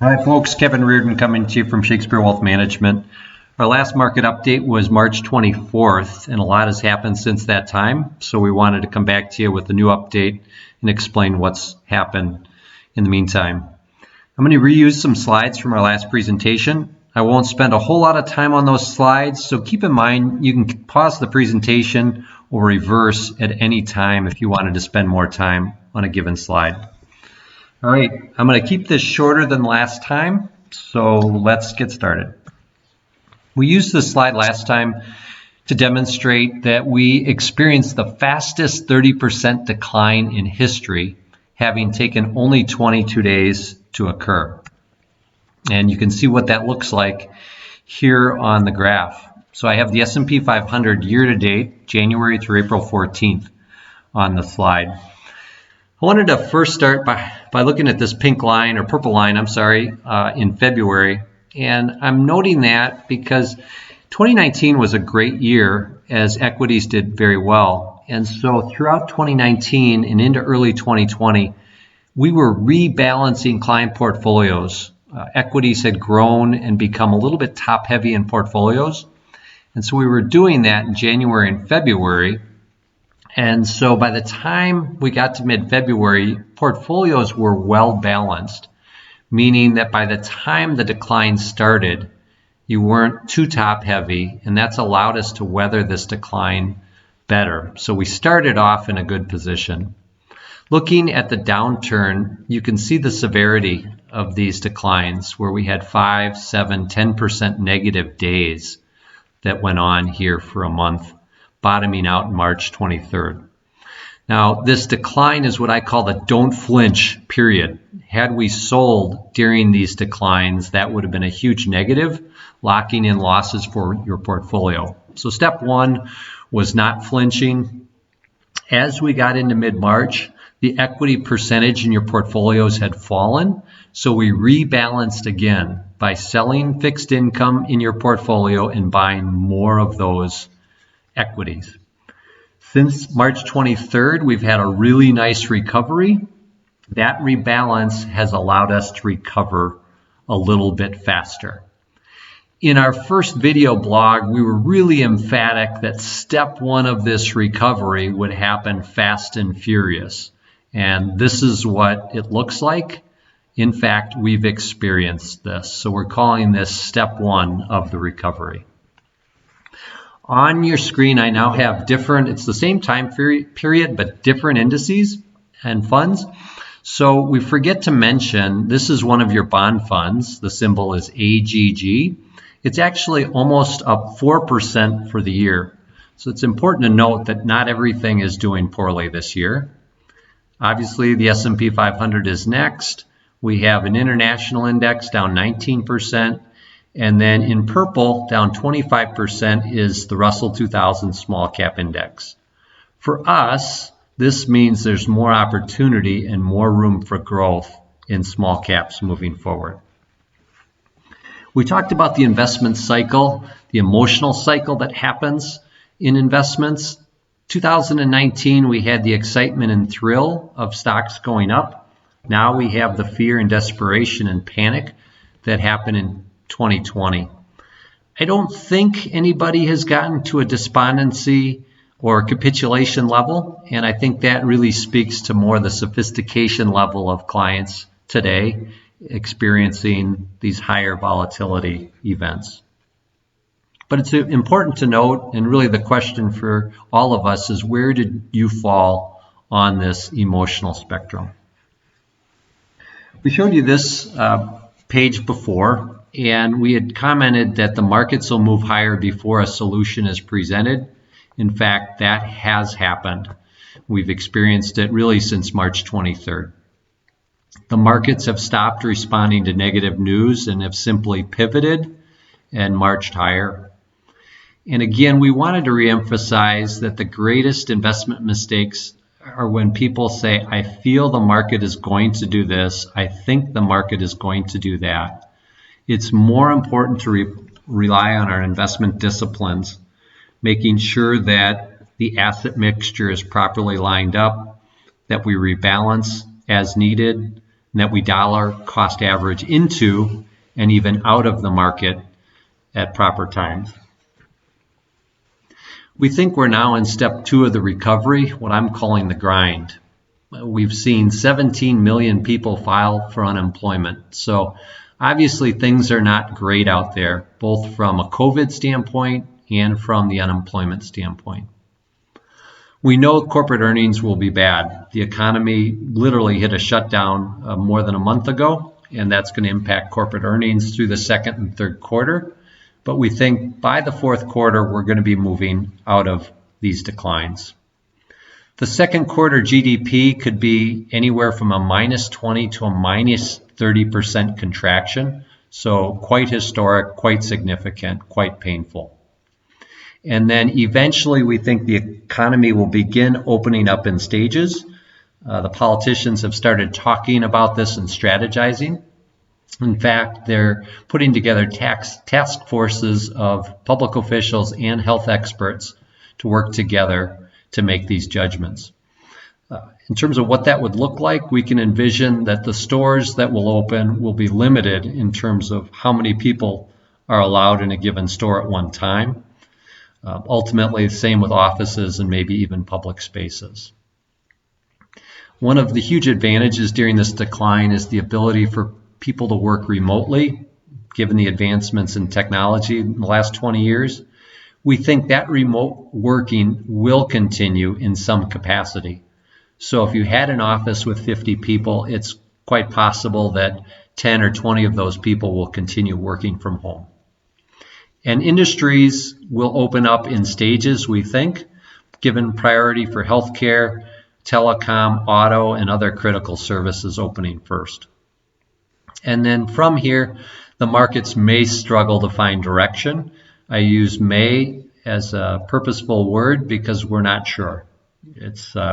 Hi folks, Kevin Reardon coming to you from Shakespeare Wealth Management. Our last market update was March 24th, and a lot has happened since that time, so we wanted to come back to you with a new update and explain what's happened in the meantime. I'm going to reuse some slides from our last presentation. I won't spend a whole lot of time on those slides, so keep in mind you can pause the presentation or reverse at any time if you wanted to spend more time on a given slide. All right, I'm going to keep this shorter than last time, so let's get started. We used this slide last time to demonstrate that we experienced the fastest 30% decline in history, having taken only 22 days to occur. And you can see what that looks like here on the graph. So I have the S&P 500 year-to-date, January through April 14th on the slide. I wanted to first start by looking at this pink line, or purple line, I'm sorry, in February. And I'm noting that because 2019 was a great year as equities did very well. And so throughout 2019 and into early 2020, we were rebalancing client portfolios. Equities had grown and become a little bit top heavy in portfolios. And so we were doing that in January and February. And so by the time we got to mid-February, portfolios were well balanced, meaning that by the time the decline started, you weren't too top heavy, and that's allowed us to weather this decline better. So we started off in a good position. Looking at the downturn, you can see the severity of these declines where we had 5, 7, 10% negative days that went on here for a month, bottoming out March 23rd. Now, this decline is what I call the don't flinch period. Had we sold during these declines, that would have been a huge negative, locking in losses for your portfolio. So step one was not flinching. As we got into mid-March, the equity percentage in your portfolios had fallen, so we rebalanced again by selling fixed income in your portfolio and buying more of those equities. Since March 23rd, we've had a really nice recovery. That rebalance has allowed us to recover a little bit faster. In our first video blog, we were really emphatic that step one of this recovery would happen fast and furious. And this is what it looks like. In fact, we've experienced this. So we're calling this step one of the recovery. On your screen, I now have it's the same time period, but different indices and funds. So we forget to mention, this is one of your bond funds. The symbol is AGG. It's actually almost up 4% for the year. So it's important to note that not everything is doing poorly this year. Obviously, the S&P 500 is next. We have an international index down 19%. And then in purple, down 25% is the Russell 2000 Small Cap Index. For us, this means there's more opportunity and more room for growth in small caps moving forward. We talked about the investment cycle, the emotional cycle that happens in investments. 2019, we had the excitement and thrill of stocks going up. Now we have the fear and desperation and panic that happened in 2020. I don't think anybody has gotten to a despondency or capitulation level, and I think that really speaks to more the sophistication level of clients today experiencing these higher volatility events. But it's important to note, and really the question for all of us is, where did you fall on this emotional spectrum? We showed you this page before, and we had commented that the markets will move higher before a solution is presented. In fact, that has happened. We've experienced it really since March 23rd. The markets have stopped responding to negative news and have simply pivoted and marched higher. And again, we wanted to reemphasize that the greatest investment mistakes are when people say, I feel the market is going to do this, I think the market is going to do that. It's more important to rely on our investment disciplines, making sure that the asset mixture is properly lined up, that we rebalance as needed, and that we dollar cost average into and even out of the market at proper times. We think we're now in step 2 of the recovery, what I'm calling the grind. We've seen 17 million people file for unemployment. So obviously things are not great out there, both from a COVID standpoint and from the unemployment standpoint. We know corporate earnings will be bad. The economy literally hit a shutdown more than a month ago, and that's going to impact corporate earnings through the second and third quarter. But we think by the fourth quarter, we're going to be moving out of these declines. The second quarter GDP could be anywhere from a -20 to a -30% contraction. So quite historic, quite significant, quite painful. And then eventually we think the economy will begin opening up in stages. The politicians have started talking about this and strategizing. In fact, they're putting together task forces of public officials and health experts to work together to make these judgments. In terms of what that would look like, we can envision that the stores that will open will be limited in terms of how many people are allowed in a given store at one time. Ultimately, the same with offices and maybe even public spaces. One of the huge advantages during this decline is the ability for people to work remotely, given the advancements in technology in the last 20 years. We think that remote working will continue in some capacity. So if you had an office with 50 people, it's quite possible that 10 or 20 of those people will continue working from home. And industries will open up in stages, we think, given priority for healthcare, telecom, auto, and other critical services opening first. And then from here, the markets may struggle to find direction. I use may as a purposeful word because we're not sure.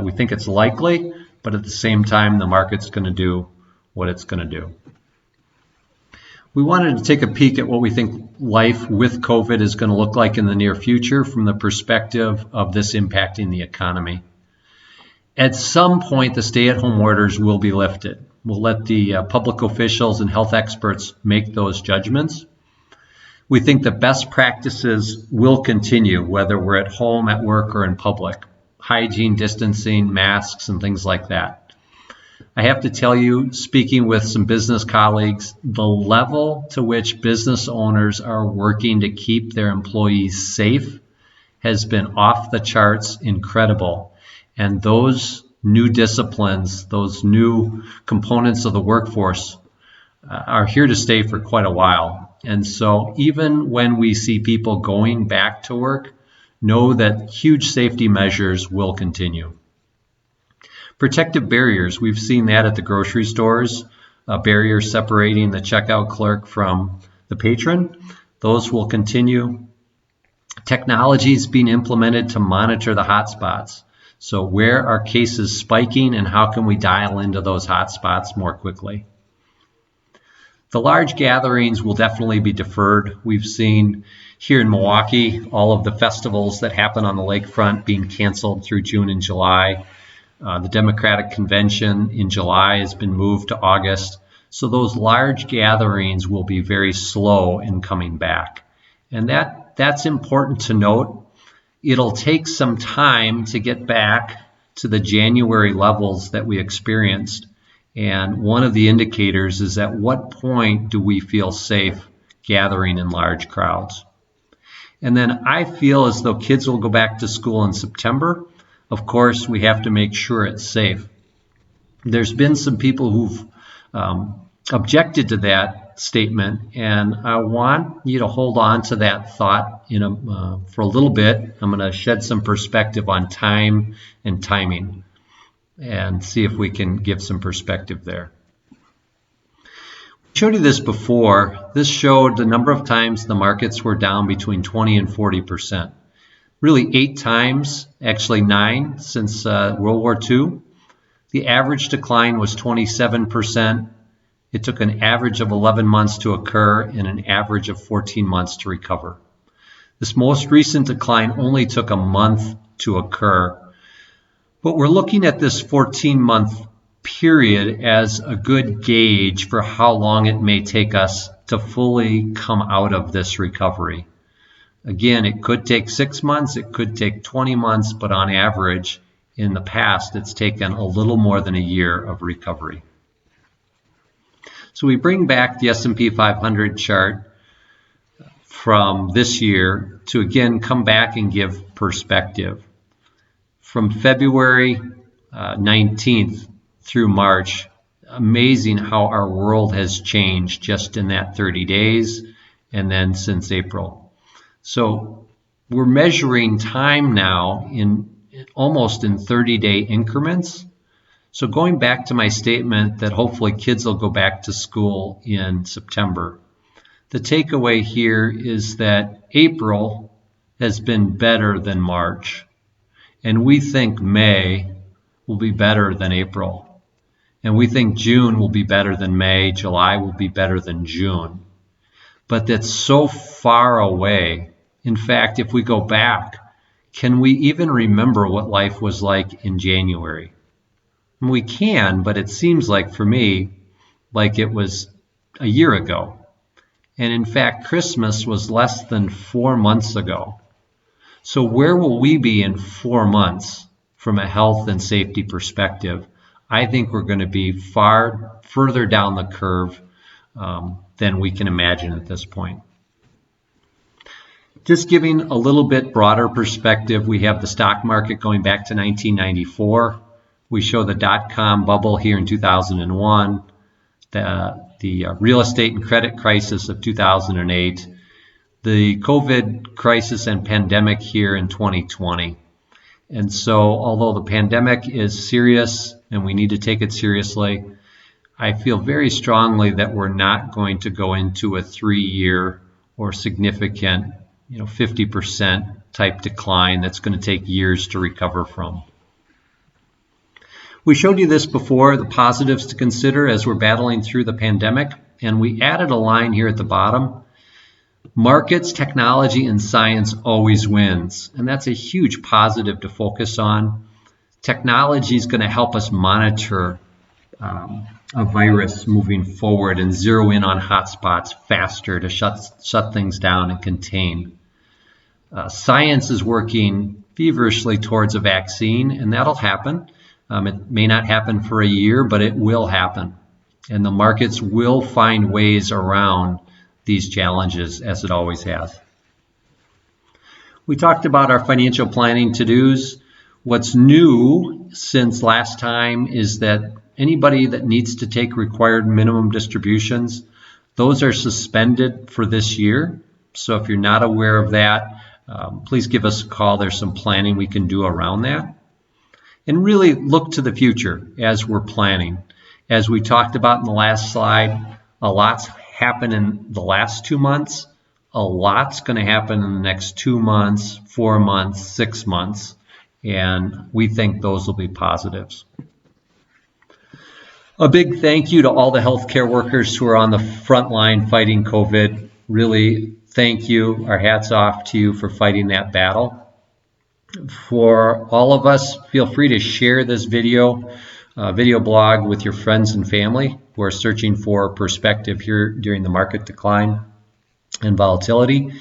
We think it's likely, but at the same time, the market's going to do what it's going to do. We wanted to take a peek at what we think life with COVID is going to look like in the near future from the perspective of this impacting the economy. At some point, the stay-at-home orders will be lifted. We'll let the public officials and health experts make those judgments. We think the best practices will continue, whether we're at home, at work, or in public. Hygiene, distancing, masks, and things like that. I have to tell you, speaking with some business colleagues, the level to which business owners are working to keep their employees safe has been off the charts incredible. And those new disciplines, those new components of the workforce are here to stay for quite a while. And so even when we see people going back to work, know that huge safety measures will continue. Protective barriers, we've seen that at the grocery stores, barriers separating the checkout clerk from the patron. Those will continue. Technology is being implemented to monitor the hotspots. So where are cases spiking and how can we dial into those hotspots more quickly? The large gatherings will definitely be deferred. We've seen here in Milwaukee all of the festivals that happen on the lakefront being canceled through June and July. The Democratic Convention in July has been moved to August. So those large gatherings will be very slow in coming back. And that's important to note. It'll take some time to get back to the January levels that we experienced. And one of the indicators is at what point do we feel safe gathering in large crowds? And then I feel as though kids will go back to school in September. Of course, we have to make sure it's safe. There's been some people who've objected to that statement, and I want you to hold on to that thought for a little bit. I'm going to shed some perspective on time and timing and see if we can give some perspective there. I showed you this before. This showed the number of times the markets were down between 20 and 40%. Really 8 times, actually 9 since World War II. The average decline was 27%. It took an average of 11 months to occur and an average of 14 months to recover. This most recent decline only took a month to occur. But we're looking at this 14-month period as a good gauge for how long it may take us to fully come out of this recovery. Again, it could take 6 months, it could take 20 months, but on average, in the past, it's taken a little more than a year of recovery. So we bring back the S&P 500 chart from this year to again come back and give perspective. From February 19th through March, amazing how our world has changed just in that 30 days and then since April. So we're measuring time now in almost in 30-day increments. So going back to my statement that hopefully kids will go back to school in September, the takeaway here is that April has been better than March, and we think May will be better than April. And we think June will be better than May, July will be better than June. But that's so far away. In fact, if we go back, can we even remember what life was like in January? And we can, but it seems like for me, like it was a year ago. And in fact, Christmas was less than 4 months ago. So where will we be in 4 months from a health and safety perspective? I think we're going to be far further down the curve than we can imagine at this point. Just giving a little bit broader perspective, we have the stock market going back to 1994. We show the dot-com bubble here in 2001, the real estate and credit crisis of 2008, the COVID crisis and pandemic here in 2020. And so although the pandemic is serious and we need to take it seriously, I feel very strongly that we're not going to go into a 3-year or significant 50% type decline that's going to take years to recover from. We showed you this before, the positives to consider as we're battling through the pandemic, and we added a line here at the bottom. Markets, technology, and science always wins, and that's a huge positive to focus on. Technology is going to help us monitor a virus moving forward and zero in on hotspots faster to shut things down and contain. Science is working feverishly towards a vaccine, and that'll happen. It may not happen for a year, but it will happen. And the markets will find ways around these challenges, as it always has. We talked about our financial planning to-dos. What's new since last time is that anybody that needs to take required minimum distributions, those are suspended for this year. So if you're not aware of that, please give us a call. There's some planning we can do around that. And really look to the future as we're planning. As we talked about in the last slide, a lot's happened in the last 2 months. A lot's going to happen in the next 2 months, 4 months, 6 months. And we think those will be positives. A big thank you to all the healthcare workers who are on the front line fighting COVID. Really, thank you. Our hats off to you for fighting that battle. For all of us, feel free to share this video blog with your friends and family who are searching for perspective here during the market decline and volatility.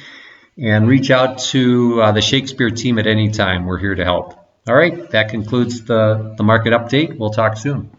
And reach out to the Shakespeare team at any time. We're here to help. All right, that concludes the market update. We'll talk soon.